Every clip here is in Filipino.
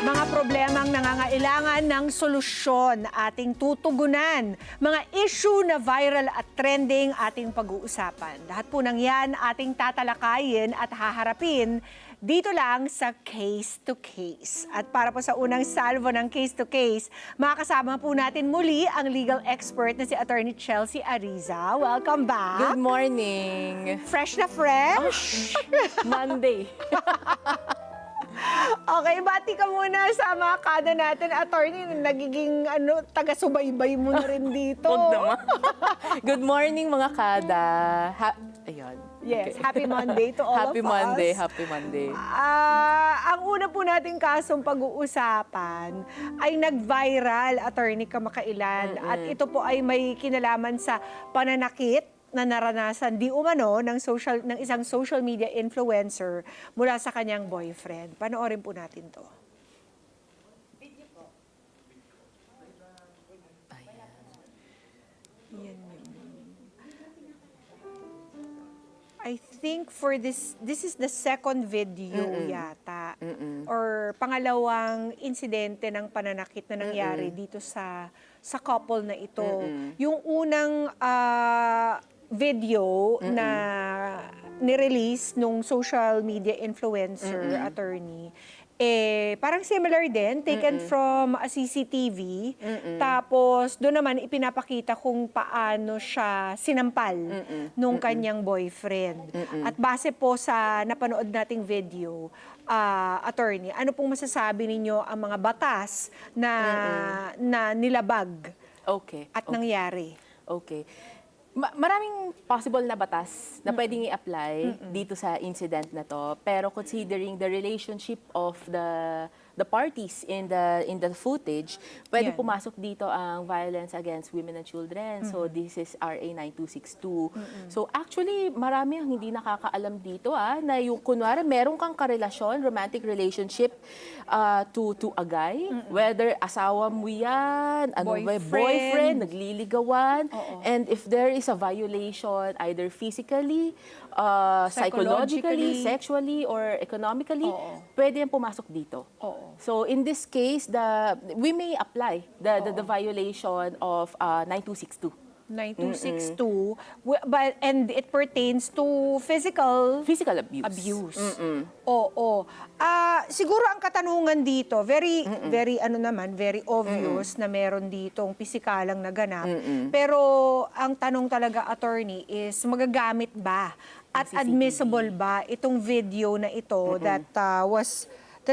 Mga problemang nangangailangan ng solusyon ating tutugunan. Mga issue na viral at trending ating pag-uusapan. Lahat po ng yan ating tatalakayin at haharapin dito lang sa Case to Case. At para po sa unang salvo ng Case to Case, makakasama po natin muli ang legal expert na si Attorney Chelsea Ariza. Welcome back. Good morning. Fresh na fresh. Monday. Okay, bati ka muna sa mga kada natin, attorney, nagiging taga-subaybay mo na rin dito. Huwag naman. Good morning mga kada. Ayun. Yes, Okay. happy Monday to all Happy of Monday, us. happy Monday. Ang una po nating kasong pag-uusapan ay nag-viral, attorney kamakailan. At ito po ay may kinalaman sa pananakit na naranasan di umano ng isang social media influencer mula sa kanyang boyfriend. Panoorin po natin to. Yan yun. I think for this is the second video yata. Or pangalawang insidente ng pananakit na nangyari dito sa couple na ito. Yung unang video na nirelease nung social media influencer attorney, parang similar din, taken from a CCTV. Tapos doon naman ipinapakita kung paano siya sinampal nung kanyang boyfriend. At base po sa napanood nating video, attorney, ano pong masasabi ninyo ang mga batas na nilabag at nangyari? Okay. Maraming possible na batas na pwedeng i-apply dito sa incident na to, pero considering the relationship of the parties in the footage, pwede pumasok dito ang violence against women and children. So this is RA 9262. So actually marami ang hindi nakakaalam dito na yung kunwari meron kang karelasyon, romantic relationship to a guy, whether asawa mo yan, boyfriend, nagliligawan, and if there is a violation either physically, psychologically, sexually, or economically, pwede yan pumasok dito. So in this case, we may apply the violation of 9262. 9262, and it pertains to physical abuse. Oo. Siguro ang katanungan dito, very very obvious na meron ditong pisikalang naganap. Pero ang tanong talaga, attorney, is magagamit ba at admissible ba itong video na ito that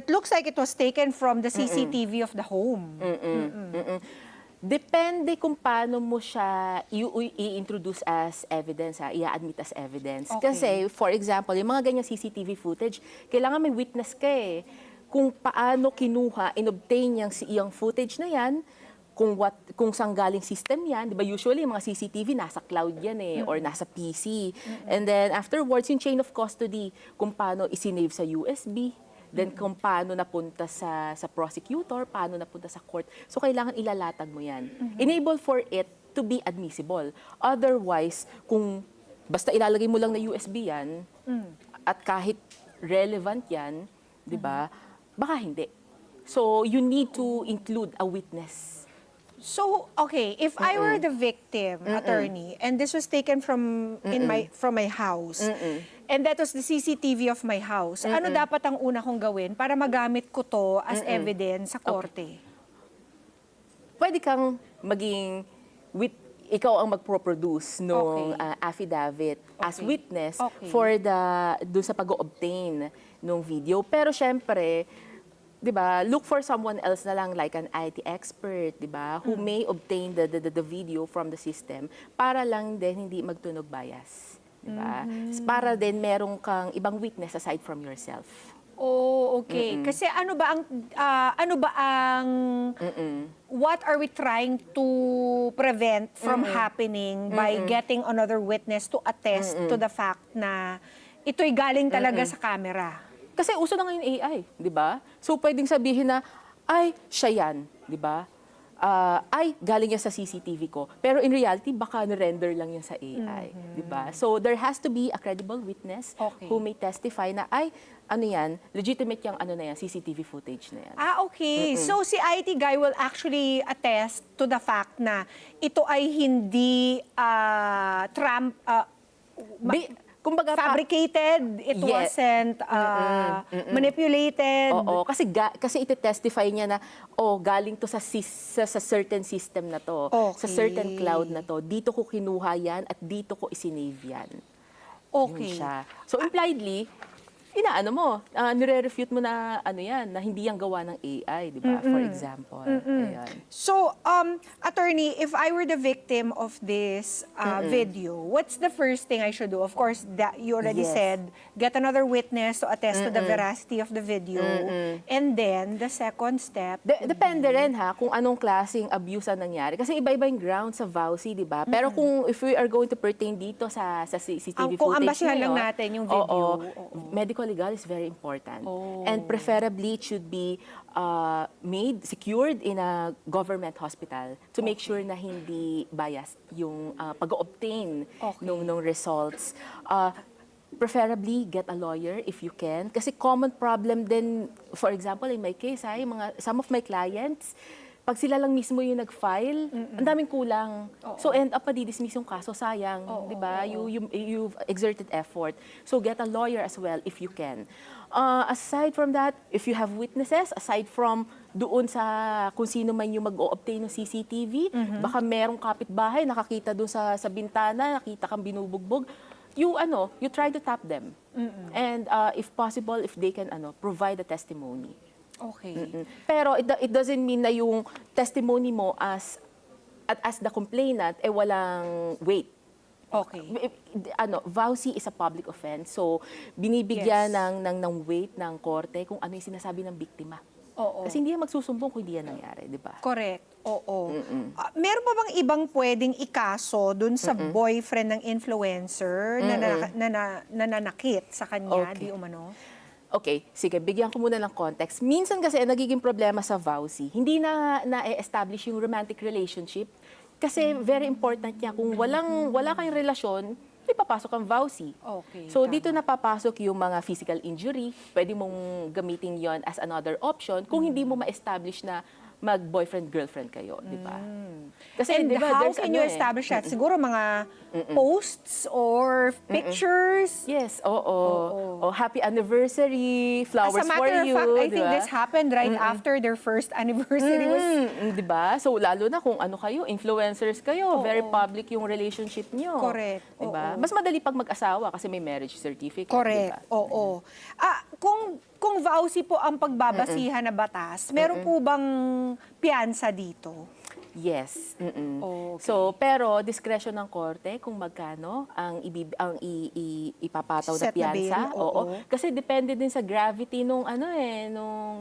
looks like it was taken from the CCTV of the home? Depende kung paano mo siya i-introduce as evidence, i-admit as evidence. Kasi, for example, yung mga ganyang CCTV footage, kailangan may witness ka kung paano kinuha, inobtain yung footage na yan, kung saan galing system yan. Diba, usually, yung mga CCTV, nasa cloud yan or nasa PC. And then, afterwards, yung chain of custody, kung paano isinave sa USB, then kung paano napunta sa prosecutor, paano napunta sa court. So, kailangan ilalatag mo yan. Enable for it to be admissible. Otherwise, kung basta ilalagay mo lang na USB yan, at kahit relevant yan, di ba, baka hindi. So, you need to include a witness. So, okay, if I were the victim, attorney, and this was taken from my house, and that was the CCTV of my house, ano dapat ang una kong gawin para magamit ko to as evidence sa korte? Pwede kang maging ikaw ang magpro-produce ng affidavit as witness for doon sa pag-obtain ng video. Pero syempre, 'di ba, look for someone else na lang, like an IT expert, 'di ba, who may obtain the video from the system para lang din hindi magtunog bias, 'di ba? Para din merong kang ibang witness aside from yourself. Oh, okay. Kasi ano ba ang what are we trying to prevent from happening by getting another witness to attest to the fact na ito'y galing talaga sa camera? Kasi uso na ngayon AI, di ba? So, pwedeng sabihin na, ay, siya yan, di ba? ay, galing yan sa CCTV ko. Pero in reality, baka na-render lang yan sa AI. Di ba? So there has to be a credible witness who may testify na, ay, ano yan, legitimate yung ano na yan, CCTV footage na yan. Okay. So si IT guy will actually attest to the fact na ito ay hindi Kumbaga, fabricated, it wasn't manipulated. Oo, kasi ite-testify niya na, galing to sa certain system na to, sa certain cloud na to, dito ko kinuha yan at dito ko isinave yan. Okay. Yun siya. So impliedly, inaano mo, nire-refute mo na ano yan, na hindi yan gawa ng AI, di ba? For example. Ayan. So, attorney, if I were the victim of this video, what's the first thing I should do? Of course, that you already said, get another witness to attest to the veracity of the video. And then, the second step... Depende rin ha, kung anong klaseng abuse ang nangyari. Kasi iba-iba yung ground sa VAUSI, di ba? Pero kung if we are going to pertain dito sa CCTV footage kung ambasihan lang ngayon, natin yung video. medical legal is very important. And preferably, it should be secured in a government hospital to make sure na hindi biased yung pag-obtain nung results. Preferably, get a lawyer if you can. Kasi common problem din, for example, in my case, some of my clients, pag sila lang mismo yung nag-file, ang daming kulang. So end up madidismiss yung kaso, sayang, di ba? You've exerted effort. So get a lawyer as well if you can. Aside from that, if you have witnesses, aside from doon sa kung sino man yung mag-o-obtain ng CCTV, baka merong kapitbahay, nakakita doon sa bintana, nakita kang binubugbog, you try to tap them. And if possible, if they can provide a testimony. Okay. Pero it doesn't mean na yung testimony mo as the complainant walang weight. Okay. VAUSI is a public offense. So binibigyan ng weight ng korte kung ano yung sinasabi ng biktima. Kasi hindi yan magsusumbong kung hindi yan nangyari, di ba? Correct. Meron pa bang ibang pwedeng ikaso dun sa boyfriend ng influencer na nananakit sa kanya, di umano? Okay, sige, bigyan ko muna ng context. Minsan kasi nagiging problema sa VAUSI, hindi na-establish yung romantic relationship kasi very important niya. Kung wala kayong relasyon, may papasok ang VAUSI. Okay, so dito napapasok yung mga physical injury, pwede mong gamitin yon as another option kung hindi mo ma-establish na mag-boyfriend-girlfriend kayo, di ba? Kasi, And diba, how can you establish that? Siguro mga posts or pictures? Yes, happy anniversary, flowers As a for matter of you. fact, I think this happened right after their first anniversary. Di ba? So, lalo na kung kayo, influencers kayo, very public yung relationship nyo. Correct. Di ba? Mas madali pag mag-asawa kasi may marriage certificate. Correct. Diba? Kung VAUSI po ang pagbabasihan na batas, meron po bang piyansa dito? Yes. Okay. So, pero discretion ng korte kung magkano ang ipapataw na Set na piyansa. bail, oo. Kasi depende din sa gravity nung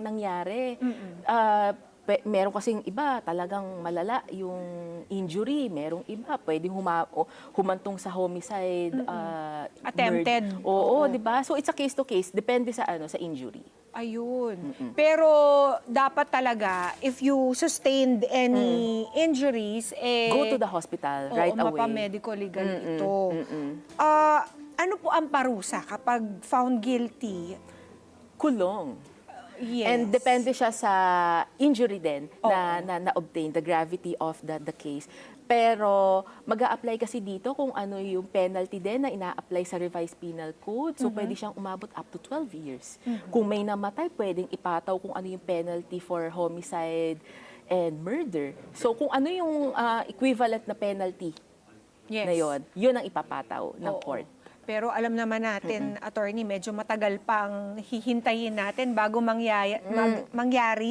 nangyari. Meron kasing iba talagang malala yung injury, merong iba pwedeng humantong sa homicide, Attempted. Oo, 'di ba? So it's a case to case, depende sa injury. Ayun. Pero dapat talaga, if you sustained any injuries, Go to the hospital right away. mapa-medical legal ito. Ano po ang parusa kapag found guilty? Kulong. Yes. And depende siya sa injury din na obtain the gravity of the case. Pero mag-a-apply kasi dito kung ano yung penalty din na ina-apply sa revised penal code. So pwede siyang umabot up to 12 years. Kung may namatay, pwedeng ipataw kung ano yung penalty for homicide and murder. So kung ano yung equivalent na penalty na yun ang ipapataw ng court. Pero alam naman natin, attorney, medyo matagal pang hihintayin natin bago mangyari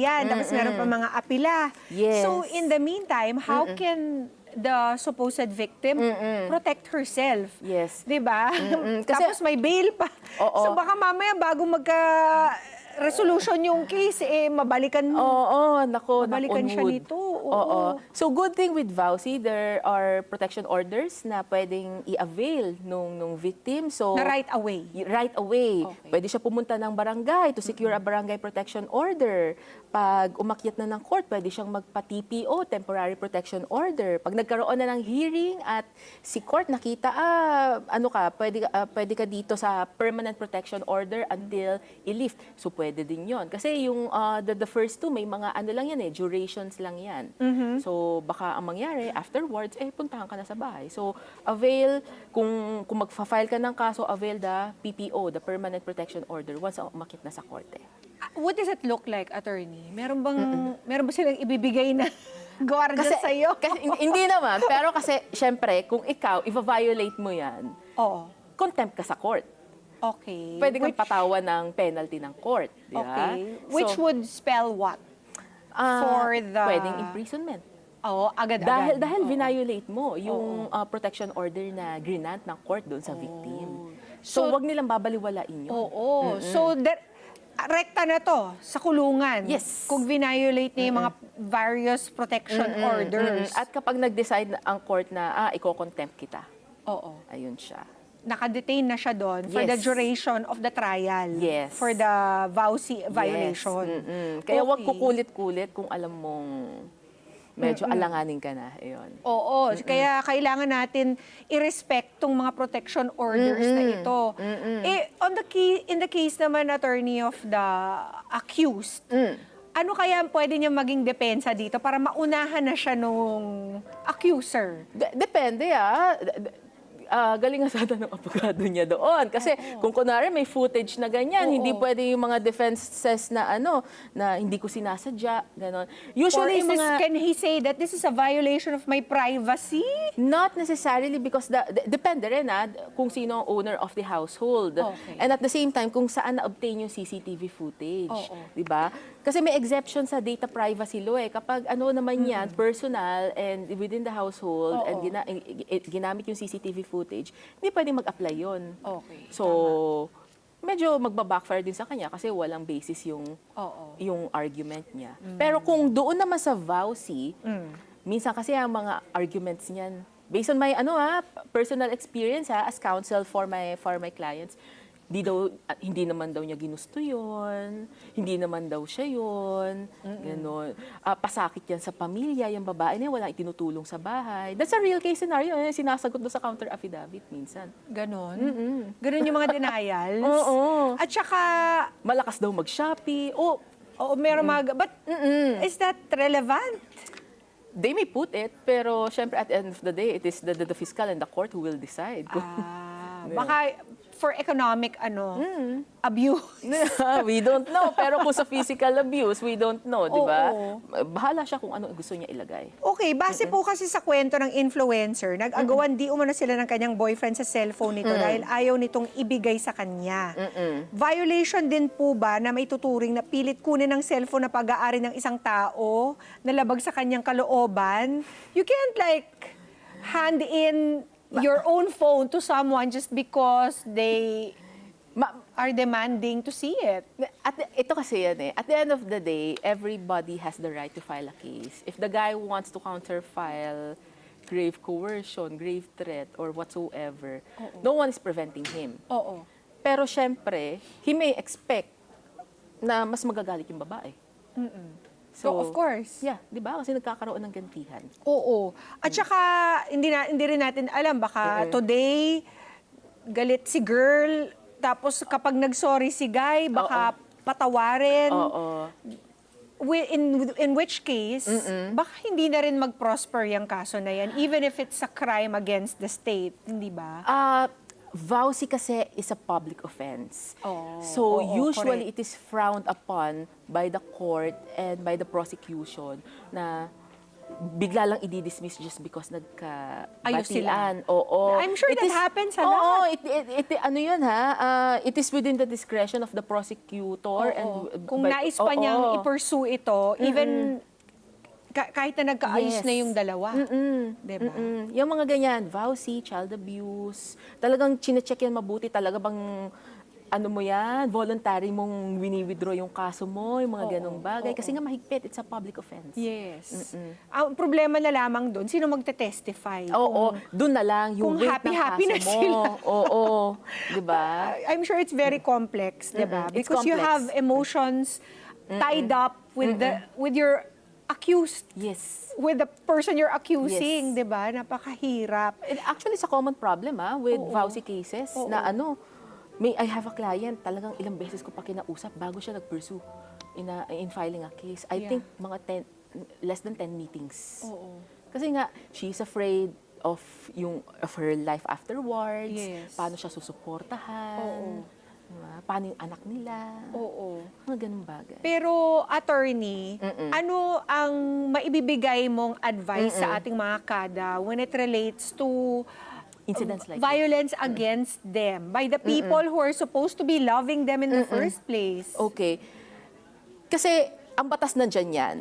yan. Tapos meron pa mga apila. Yes. So in the meantime, how can the supposed victim protect herself? Yes. Diba? Kasi, Tapos may bail pa. So baka mamaya bago resolution yung case, mabalikan nako, Mabalikan siya wood. nito. Oo. So good thing with VAUSI, there are protection orders na pwedeng i-avail nung victim. So Na right away. Right away. Okay. Pwede siya pumunta ng barangay to secure a barangay protection order. Pag umakyat na ng court, pwede siyang magpa-TPO, temporary protection order. Pag nagkaroon na ng hearing at si court nakita, pwede ka dito sa permanent protection order until i-lift. So pwede din yon. Kasi yung the first two, may mga lang yan durations lang yan. So baka ang mangyari, afterwards, puntahan ka na sa bahay. So avail, kung magfa-file ka ng kaso, avail the PPO, the permanent protection order, once umakyat na sa korte. What does it look like, attorney? Meron ba silang ibibigay na gwardiya sa'yo? Kasi, hindi naman, pero kasi, syempre, kung ikaw, i-violate mo yan, Oo. contempt ka sa court. Okay. Pwede kang patawan ng penalty ng court. Di ba? Okay. Which would spell what? For the... Pwedeng imprisonment. Oo, agad-agad. Dahil violate mo yung protection order na grinant ng court doon sa victim. So, wag nilang babaliwalain yun. Oo. So, rekta na to sa kulungan. Yes. Kung violate niya yung mga various protection orders. At kapag nag-decide ang court na, iko-contempt kita. Oo. Ayun siya. Nakadetain na siya doon for the Yes. duration of the trial. Yes. For the VAUSI violation. Kaya wag Okay. kukulit-kulit kung alam mong medyo alanganin ka na. Ayun. Oo, kaya kailangan natin i-respect tong mga protection orders na ito. In the case naman, attorney, of the accused, ano kaya pwede niya maging depensa dito para maunahan na siya nung accuser? Depende galing nga sana ng abogado niya doon. Kasi kung kunwari may footage na ganyan, hindi pwede yung mga defenses na na hindi ko sinasadya, ganon. Usually Or can he say that this is a violation of my privacy? Not necessarily because depende rin kung sino ang owner of the household. Okay. And at the same time, kung saan na-obtain yung CCTV footage. Di ba? Kasi may exception sa data privacy law Kapag naman yan, personal and within the household and ginamit yung CCTV footage, hindi pwedeng mag-apply yun. Okay. So, medyo magba-backfire din sa kanya kasi walang basis yung argument niya. Pero kung doon naman sa VAUSI, minsan kasi ang mga arguments niyan, based on my personal experience as counsel for my clients, hindi naman daw niya ginusto yun, hindi naman daw siya yun, gano'n. Pasakit yan sa pamilya, yung babae niya walang itinutulong sa bahay. That's a real case scenario, sinasagot doon sa counter affidavit minsan. Ganon? Ganon yung mga denials? At saka... Malakas daw mag-Shopee. meron but is that relevant? They may put it, pero syempre at the end of the day, it is the fiscal and the court who will decide. Baka for economic abuse. We don't know. Pero kung sa physical abuse, we don't know, di ba? Bahala siya kung ano gusto niya ilagay. Okay, base po kasi sa kwento ng influencer, nag-agawan di umano sila ng kanyang boyfriend sa cellphone nito dahil ayaw nitong ibigay sa kanya. Violation din po ba na may tuturing na pilit kunin ng cellphone na pag-aari ng isang tao na labag sa kanyang kalooban? You can't hand in your own phone to someone just because they are demanding to see it. Ito kasi yan At the end of the day, everybody has the right to file a case. If the guy wants to counterfile grave coercion, grave threat, or whatsoever, no one is preventing him. Pero syempre, he may expect na mas magagalit yung babae. So, of course. Yeah, di ba? Kasi nagkakaroon ng gantihan. Oo. At saka, hindi rin natin alam, baka today, galit si girl, tapos kapag nag-sorry si guy, baka patawarin. In which case, baka hindi na rin mag-prosper yung kaso na yan, even if it's a crime against the state, hindi ba? VAUSI kasi is a public offense. So usually correct. it is frowned upon by the court and by the prosecution na bigla lang i-dismiss just because Ayos sila. nagkabatian. I'm sure that happens a lot. It is within the discretion of the prosecutor. Kung nais pa niyang i-pursue ito, even kahit na nagkaayos na yung dalawa. Diba? Yung mga ganyan, VAUSI, child abuse, talagang chinecheck yan mabuti, talaga bang ano mo yan, voluntary mong wini-withdraw yung kaso mo, yung mga ganong bagay. Kasi nga mahigpit, it's a public offense. Yes. Ang problema na lamang doon, sino magte-testify? Oo, doon na lang, yung kung weight ng happy-happy kaso na mo. sila. Oo, di ba? I'm sure it's very complex, di ba? It's Because you complex. have emotions tied up with with your accused. Yes. With the person you're accusing, Yes. di ba? Napakahirap. And actually, it's a common problem with Oo. vowsy cases Oo. na I have a client, talagang ilang beses ko pa kinausap bago siya nag-pursue in filing a case. I Yeah. think mga less than 10 meetings. Oo. Kasi nga, she's afraid of her life afterwards, Yes. paano siya susuportahan, Oo. diba? Paano yung anak nila, Oo. mga ganung bagay. Pero, attorney, ano ang maibibigay mong advice sa ating mga kada when it relates to Incidents like violence against them by the people who are supposed to be loving them in the first place? Okay. Kasi ang batas nandiyan yan.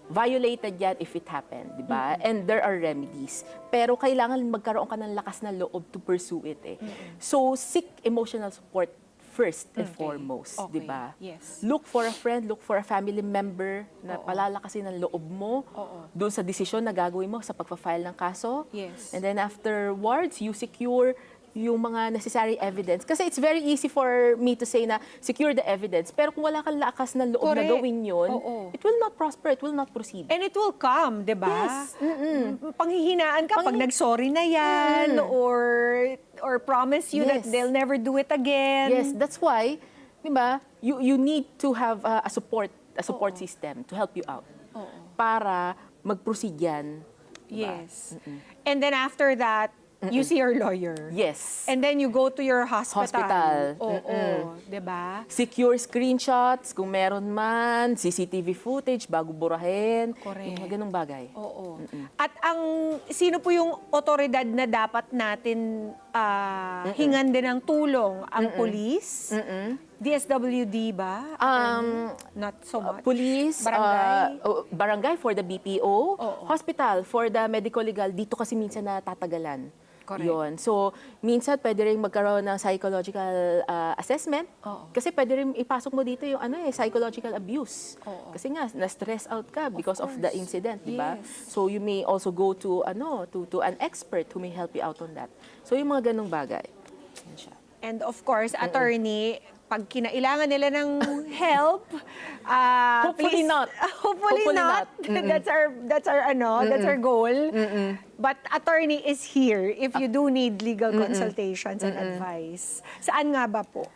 Violated yan if it happened, di ba? And there are remedies. Pero kailangan magkaroon ka ng lakas na loob to pursue it eh. So, seek emotional support first and foremost, di Okay. ba? Yes. Look for a friend, look for a family member na palalakasin ng loob mo doon sa desisyon na gagawin mo sa pagpa-file ng kaso. Yes. And then afterwards, you secure yung mga necessary evidence. Kasi it's very easy for me to say na secure the evidence. Pero kung wala kang lakas na loob na Correct. gawin yun, Oo. it will not prosper, it will not proceed. And it will come, di ba? Yes. Panghihinaan ka pag nag-sorry na yan or promise you that Yes. they'll never do it again. Yes, that's why, di ba, you need to have a support system to help you out. Para mag-proceed yan. Diba? Yes. And then after that, you see your lawyer. Yes. And then you go to your hospital. Hospital. Oo, 'di ba? Secure screenshots, kung meron man, CCTV footage, bago burahin. Correct. Yung mga ganung bagay. Oo. At sino po yung otoridad na dapat natin hingan din ng tulong? Ang police? DSWD ba? Not so much. Police, Barangay? barangay for the BPO, hospital for the medical legal. Dito kasi minsan natatagalan. Correct. Yun. So, minsan pwede rin magkaroon ng psychological assessment. Kasi pwede rin ipasok mo dito yung psychological abuse. Kasi nga, na-stress out ka because of the incident, di ba? Yes. So, you may also go to an expert who may help you out on that. So, yung mga ganung bagay. Yan siya. And of course, attorney, pag kinailangan nila ng help, Hopefully please- not. Hopefully not. That's our goal. But attorney is here if you do need legal consultations and advice. Saan nga ba po?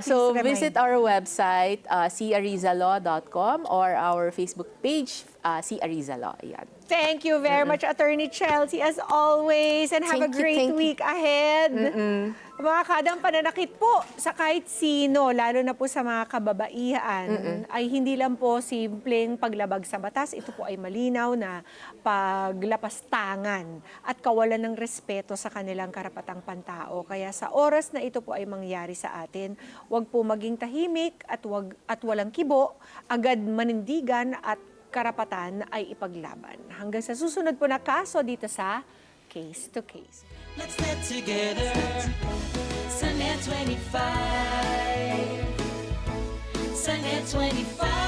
So, Please remind. visit our website, carizalaw.com or our Facebook page, Carizalaw. Ayan. Thank you very much, Attorney Chelsea, as always. And have a Thank you, great thank you. week ahead. Mga kadang pananakit po sa kahit sino, lalo na po sa mga kababaihan, ay hindi lang po simpleng paglabag sa batas. Ito po ay malinaw na paglapastangan at kawalan ng respeto sa kanilang karapatang pantao. Kaya sa oras na ito po ay mangyari sa atin, huwag po maging tahimik at walang kibo, agad manindigan at karapatan ay ipaglaban. Hanggang sa susunod po na kaso dito sa Case to Case. Let's get together. Sunday 25. Sunday 25.